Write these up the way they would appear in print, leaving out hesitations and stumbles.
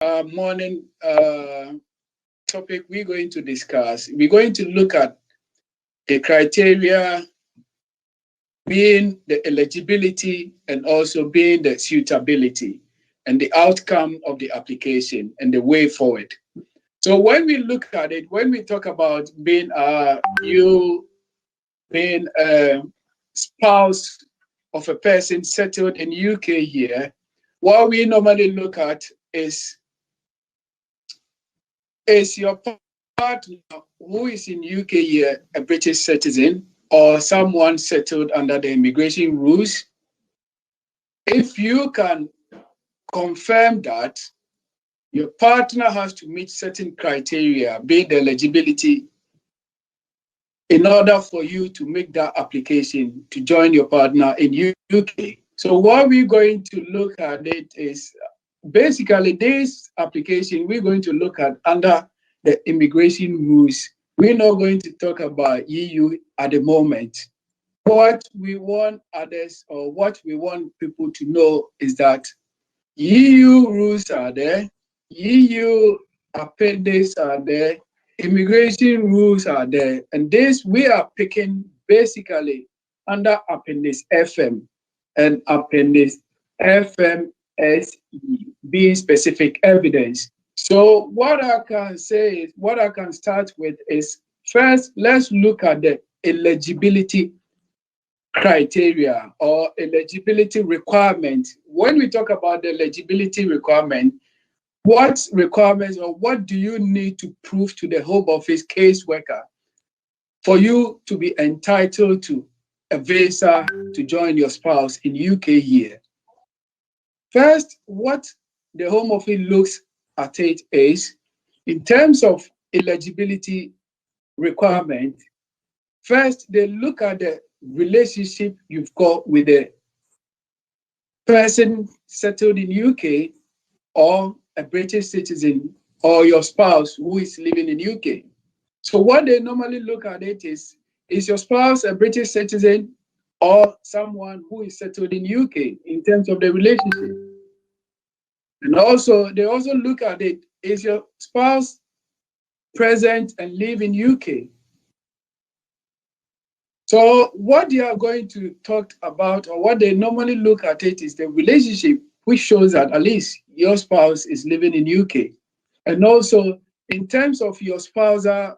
Morning topic we're going to discuss. We're going to look at the criteria being the eligibility and also being the suitability and the outcome of the application and the way forward. So when we look at it, when we talk about being a spouse of a person settled in UK here, what we normally look at is your partner who is in UK here a British citizen or someone settled under the immigration rules? If you can confirm that your partner has to meet certain criteria, be the eligibility, in order for you to make that application to join your partner in UK. So what we're going to look at it is basically this application we're going to look at under the immigration rules. We're not going to talk about EU at the moment. What we want others or what we want people to know is that EU rules are there, EU appendix are there, immigration rules are there, and this we are picking basically under appendix FM and appendix FMSE, being specific evidence. So what I can say is, what I can start with is, first, let's look at the eligibility criteria or eligibility requirement. When we talk about the eligibility requirement, what requirements or what do you need to prove to the Home Office caseworker for you to be entitled to a visa to join your spouse in UK here? First, what the Home Office looks at it is, in terms of eligibility requirement, first they look at the relationship you've got with the person settled in UK or a British citizen or your spouse who is living in UK. So what they normally look at it is your spouse a British citizen or someone who is settled in UK in terms of the relationship? And also, they also look at it, is your spouse present and live in UK? So what they are going to talk about, or what they normally look at it, is the relationship, which shows that at least your spouse is living in UK. And also, in terms of your spousal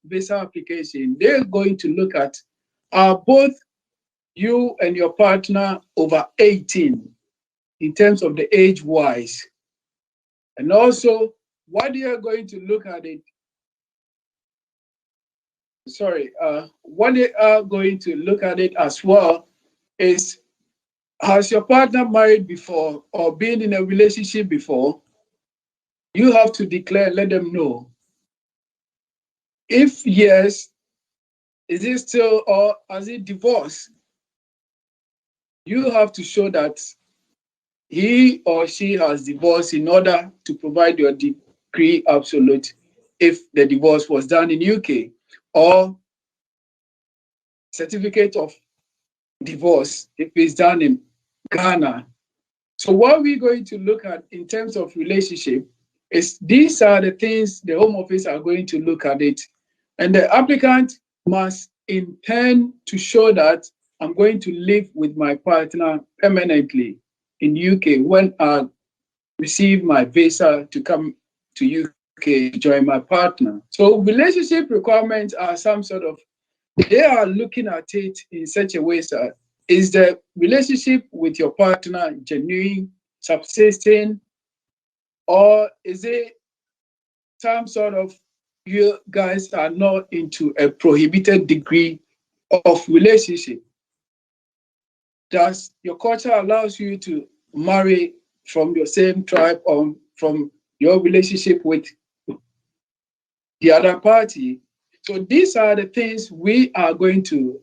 visa application, they're going to look at, are both you and your partner over 18 in terms of the age-wise? And also, what they are going to look at it, what they are going to look at it as well is, has your partner married before or been in a relationship before? You have to declare, let them know. If yes, is it still, or has it divorced? You have to show that he or she has divorced in order to provide your decree absolute if the divorce was done in UK, or certificate of divorce if it's done in Ghana. So what we're going to look at in terms of relationship is, these are the things the Home Office are going to look at it. And the applicant must intend to show that I'm going to live with my partner permanently in UK when I receive my visa to come to UK to join my partner. So relationship requirements are some sort of, they are looking at it in such a way that, is the relationship with your partner genuine, subsisting, or is it some sort of, you guys are not into a prohibited degree of relationship? Does your culture allows you to marry from your same tribe or from your relationship with the other party? So these are the things we are going to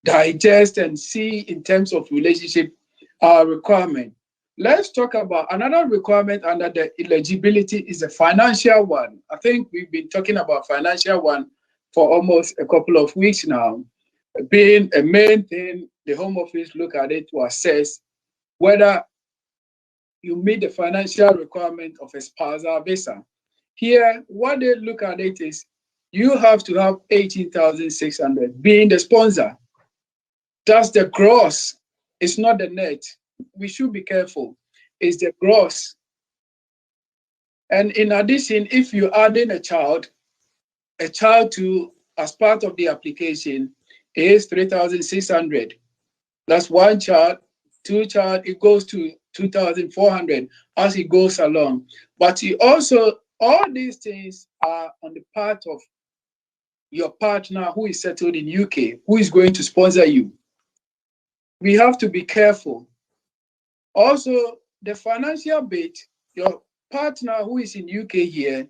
digest and see in terms of relationship requirement. Let's talk about another requirement under the eligibility, is a financial one. I think we've been talking about financial one for almost a couple of weeks now, being a main thing the Home Office look at it to assess whether you meet the financial requirement of a spousal visa. Here, what they look at it is you have to have 18,600 being the sponsor. That's the gross. It's not the net. We should be careful. It's the gross. And in addition, if you add in a child to, as part of the application, is 3,600. That's one child, two child, it goes to 2,400 as it goes along. But you also, all these things are on the part of your partner who is settled in UK, who is going to sponsor you. We have to be careful. Also, the financial bit, your partner who is in UK here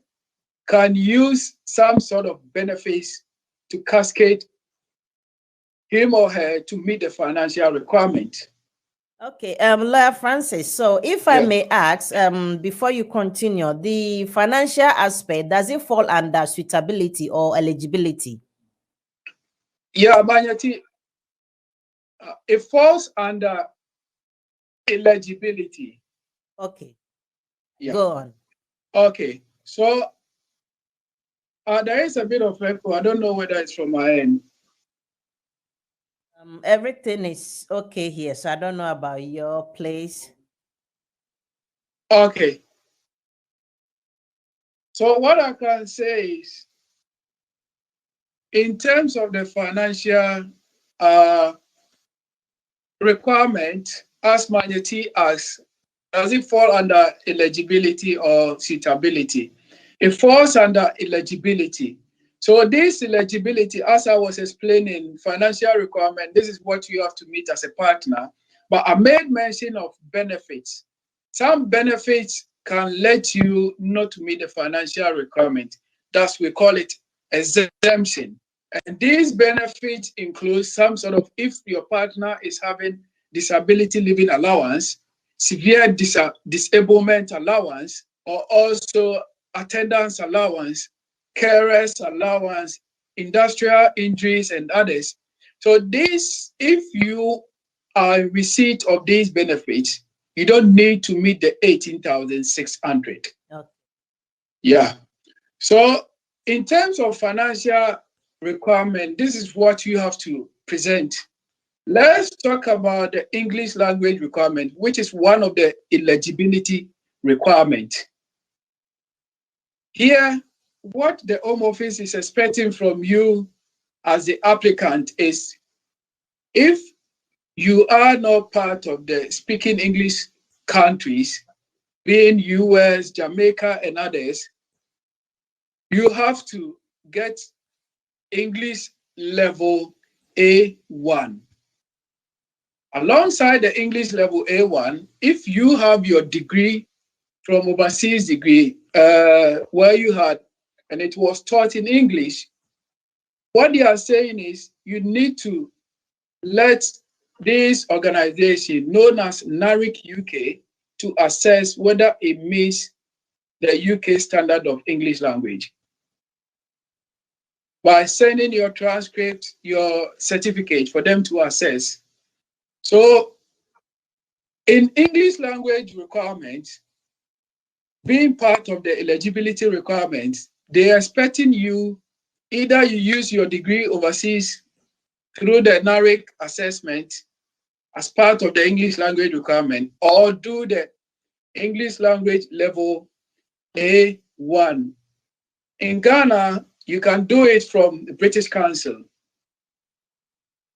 can use some sort of benefits to cascade him or her to meet the financial requirement. Okay, Lawyer Francis, so if I may ask, before you continue, the financial aspect, does it fall under suitability or eligibility? Yeah, 𝗲𝗫𝗀𝗃, it falls under eligibility. Okay, yeah. Go on. Okay, so there is a bit of echo. I don't know whether it's from my end. Everything is okay here, so I don't know about your place. Okay. So what I can say is, in terms of the financial requirement, as 𝗲𝗫𝗃 asks, does it fall under eligibility or suitability? It falls under eligibility. So this eligibility, as I was explaining, financial requirement, this is what you have to meet as a partner. But I made mention of benefits. Some benefits can let you not to meet the financial requirement. Thus, we call it exemption. And these benefits include some sort of, if your partner is having disability living allowance, severe disablement allowance, or also attendance allowance, carers allowance, industrial injuries, and others. So this, if you are in receipt of these benefits, you don't need to meet the 18,600. Okay. Yeah. So in terms of financial requirement, this is what you have to present. Let's talk about the English language requirement, which is one of the eligibility requirements. Here, what the Home Office is expecting from you as the applicant is, if you are not part of the speaking English countries, being US, Jamaica, and others, you have to get English level A1. Alongside the English level A1, if you have your degree from overseas degree where you had, and it was taught in English, what they are saying is you need to let this organization known as NARIC UK to assess whether it meets the UK standard of English language by sending your transcript, your certificate for them to assess. So in English language requirements, being part of the eligibility requirements, they are expecting you, either you use your degree overseas through the NARIC assessment as part of the English language requirement, or do the English language level A1. In Ghana, you can do it from the British Council.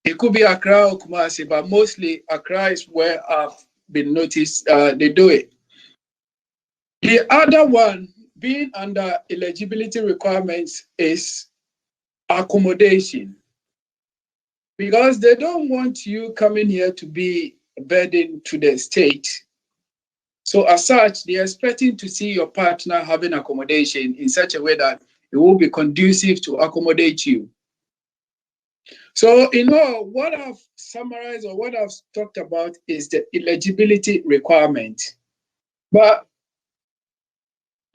It could be Accra or Kumasi, but mostly Accra is where I've been noticed they do it. The other one being under eligibility requirements is accommodation, because they don't want you coming here to be a burden to the state. So as such, they're expecting to see your partner having accommodation in such a way that it will be conducive to accommodate you. So in all, what I've summarized or what I've talked about is the eligibility requirement. But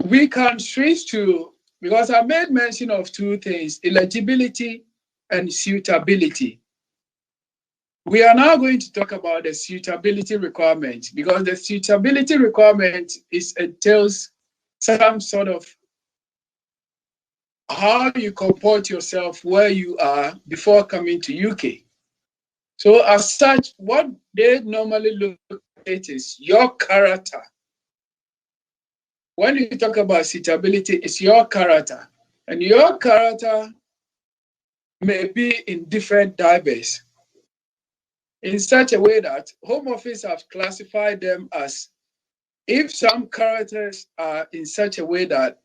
we can switch to, because I made mention of two things, eligibility and suitability. We are now going to talk about the suitability requirement, because the suitability requirement entails some sort of how you comport yourself where you are before coming to UK. So as such, what they normally look at is your character. When you talk about suitability, it's your character. And your character may be in different diverse, in such a way that Home Office have classified them as, if some characters are in such a way that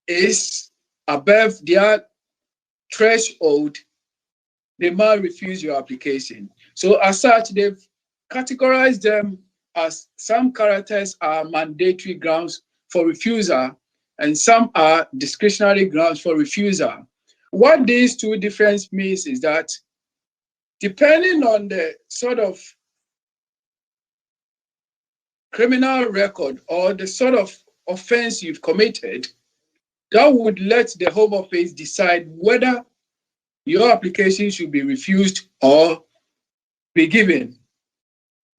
is above their threshold, they might refuse your application. So as such, they've categorized them as some characters are mandatory grounds for refusal and some are discretionary grounds for refusal. What these two differences means is that depending on the sort of criminal record or the sort of offense you've committed, that would let the Home Office decide whether your application should be refused or be given.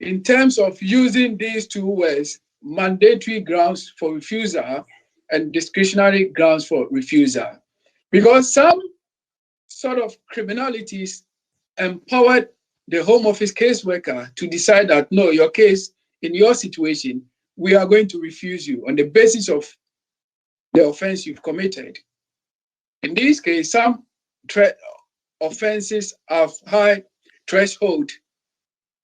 In terms of using these two words, mandatory grounds for refusal and discretionary grounds for refusal. Because some sort of criminalities empowered the Home Office caseworker to decide that, no, your case, in your situation, we are going to refuse you on the basis of the offense you've committed. In this case, some offenses have high threshold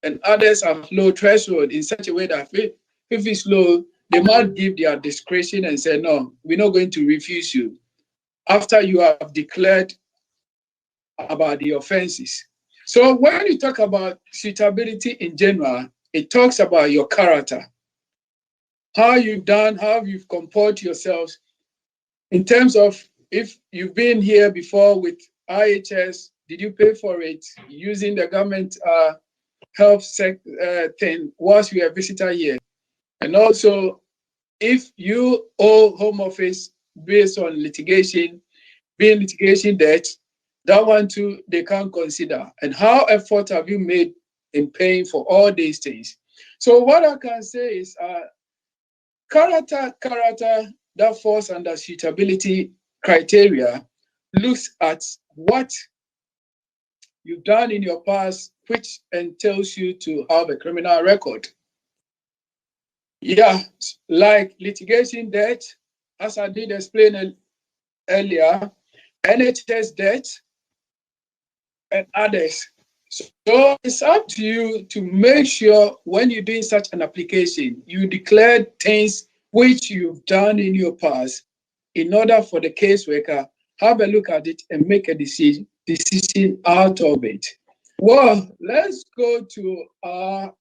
and others have low threshold, in such a way that if it's low, they might give their discretion and say, no, we're not going to refuse you after you have declared about the offenses. So when you talk about suitability in general, it talks about your character, how you've done, how you've comported yourselves in terms of if you've been here before with IHS, did you pay for it using the government health thing whilst you are a visitor here? And also, if you owe Home Office based on litigation, being litigation debt, that one too, they can consider. And how effort have you made in paying for all these things? So what I can say is character that falls under suitability criteria looks at what you've done in your past, which entails you to have a criminal record. Yeah, like litigation debt, as I did explain earlier, NHS debt, and others. So it's up to you to make sure when you're doing such an application, you declare things which you've done in your past in order for the caseworker have a look at it and make a decision out of it. Well, let's go to how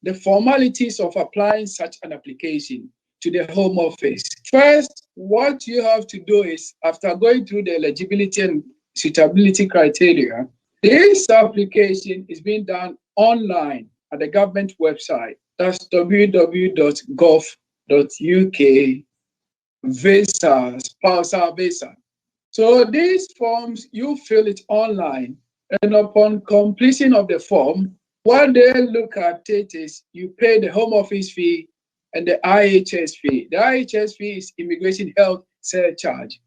the formalities of applying such an application to the Home Office. First, what you have to do is, after going through the eligibility and suitability criteria, this application is being done online at the government website. That's www.gov.uk/𝗣𝗿𝗁. So these forms, you fill it online, and upon completion of the form, what they look at it is you pay the Home Office fee and the IHS fee. The IHS fee is Immigration Health Surcharge.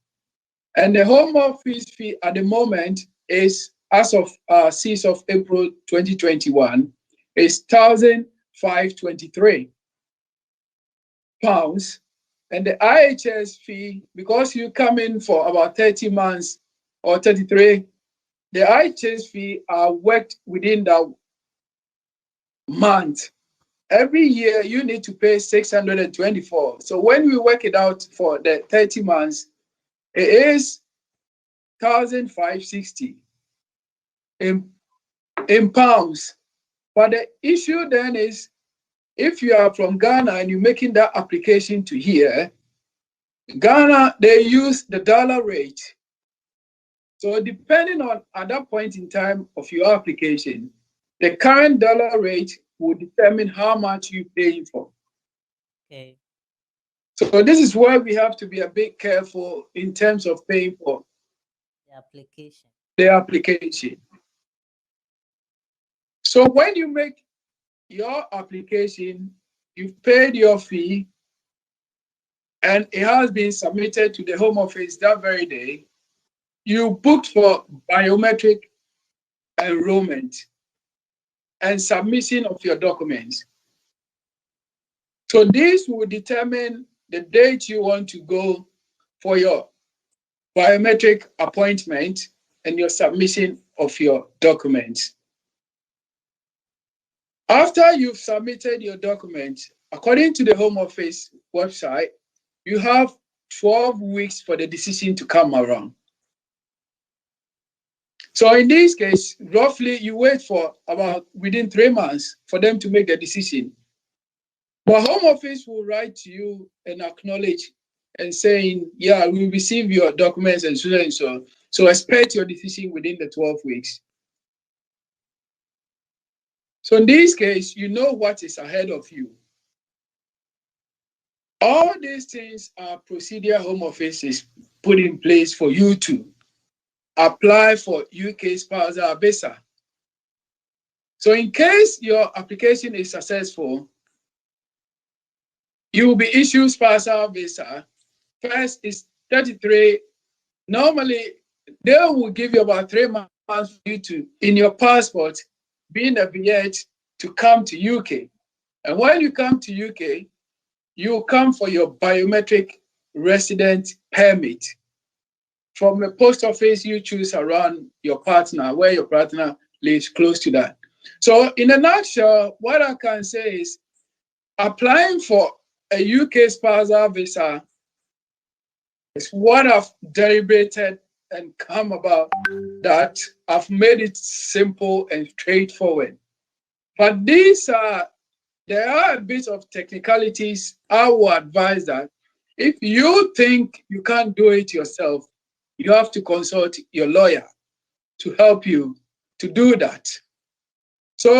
And the Home Office fee at the moment is, as of 6th of April 2021, is £1,523. And the IHS fee, because you come in for about 30 months or 33, the IHS fee are worked within that month. Every year you need to pay 624. So when we work it out for the 30 months, it is 1,560 in pounds. But the issue then is, if you are from Ghana and you're making that application to here, Ghana, they use the dollar rate. So depending on at that point in time of your application, the current dollar rate will determine how much you're paying for. Okay. So this is why we have to be a bit careful in terms of paying for the application. So when you make your application, you've paid your fee, and it has been submitted to the Home Office that very day, you booked for biometric enrollment and submission of your documents. So this will determine the date you want to go for your biometric appointment and your submission of your documents. After you've submitted your documents, according to the Home Office website, you have 12 weeks for the decision to come around. So in this case, roughly you wait for about within 3 months for them to make the decision. But Home Office will write to you and acknowledge and saying, yeah, we receive your documents and so and so. So expect your decision within the 12 weeks. So in this case, you know what is ahead of you. All these things are procedure Home Office is put in place for you to apply for UK spousal visa. So in case your application is successful, you will be issued spousal visa. First is 33. Normally, they will give you about 3 months for you to, in your passport, be in a viet to come to UK. And when you come to UK, you come for your biometric resident permit. From the post office, you choose around your partner, where your partner lives close to that. So in a nutshell, what I can say is applying for a UK spousal visa is what I've deliberated and come about, that I've made it simple and straightforward. But there are a bit of technicalities. I will advise that if you think you can't do it yourself, you have to consult your lawyer to help you to do that.